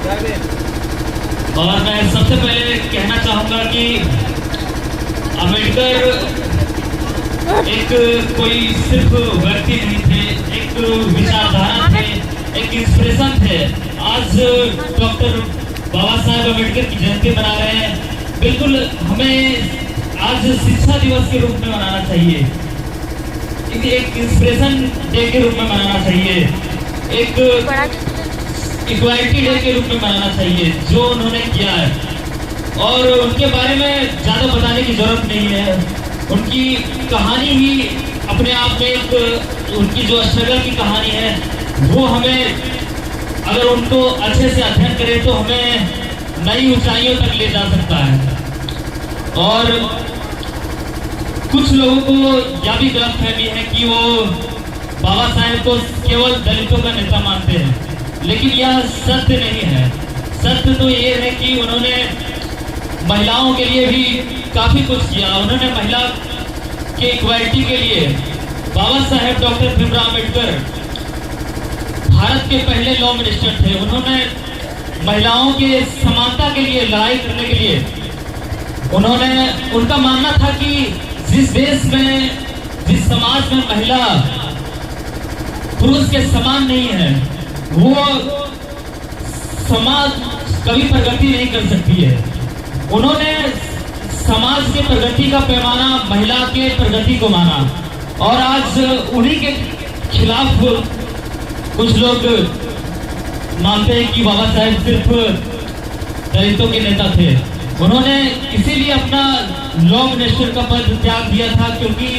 और मैं सबसे पहले कहना चाहूँगा कि अम्बेडकर एक कोई सिर्फ व्यक्ति नहीं थे, एक विचारधारा थे, एक इंस्पिरेशन थे। आज डॉक्टर बाबा साहेब अम्बेडकर की जयंती मना रहे हैं। बिल्कुल हमें आज शिक्षा दिवस के रूप में मनाना चाहिए, एक इंस्पिरेशन डे के रूप में मनाना चाहिए, एक इक्वालिटी डे के रूप में मनाना चाहिए जो उन्होंने किया है। और उनके बारे में ज़्यादा बताने की जरूरत नहीं है। उनकी कहानी ही अपने आप में एक, उनकी जो स्ट्रगल की कहानी है वो हमें, अगर उनको अच्छे से अध्ययन करें तो हमें नई ऊंचाइयों तक ले जा सकता है। और कुछ लोगों को यह भी गलतफहमी है कि वो बाबा साहेब को केवल दलितों का नेता मानते हैं, लेकिन यह सत्य नहीं है। सत्य तो ये है कि उन्होंने महिलाओं के लिए भी काफ़ी कुछ किया। उन्होंने महिला के इक्वालिटी के लिए, बाबा साहेब डॉक्टर भीमराव अम्बेडकर भारत के पहले लॉ मिनिस्टर थे। उन्होंने महिलाओं के समानता के लिए लड़ाई करने के लिए, उन्होंने, उनका मानना था कि जिस देश में, जिस समाज में महिला पुरुष के समान नहीं है, वो समाज कभी प्रगति नहीं कर सकती है। उन्होंने समाज के प्रगति का पैमाना महिला के प्रगति को माना। और आज उन्हीं के खिलाफ कुछ लोग मानते हैं कि बाबा साहेब सिर्फ दलितों के नेता थे। उन्होंने इसीलिए अपना लॉ मिनिस्टर का पद त्याग दिया था, क्योंकि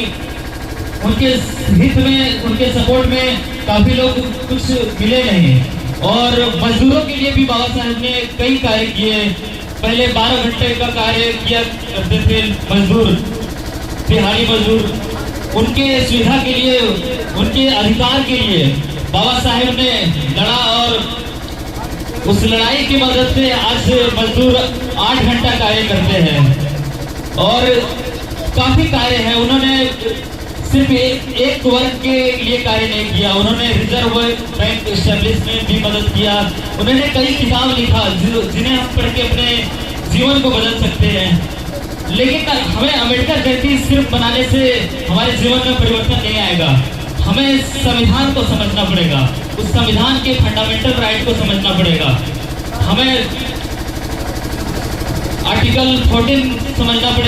उनके हित में, उनके सपोर्ट में काफी लोग कुछ मिले नहीं। और मजदूरों के लिए भी बाबा साहेब ने कई कार्य किए। पहले 12 घंटे का कार्य किया करते थे मजदूर, दिहाड़ी मजदूर। उनके सुविधा के लिए, उनके अधिकार के लिए बाबा साहेब ने लड़ा, और उस लड़ाई की मदद से आज मजदूर 8 घंटा कार्य करते हैं। और काफी कार्य है। उन्होंने सिर्फ एक वर्ग के लिए कार्य नहीं किया, उन्होंने रिजर्व बैंक एस्टेब्लिश में भी मदद किया। उन्होंने कई किताब लिखा जिन्हें हम पढ़ के अपने जीवन को बदल सकते हैं। लेकिन हमें अम्बेडकर जयंती सिर्फ बनाने से हमारे जीवन में परिवर्तन नहीं आएगा। हमें संविधान को समझना पड़ेगा, उस संविधान के फंडामेंटल राइट को समझना पड़ेगा। हमें आर्टिकल 14 समझना पड़ेगा।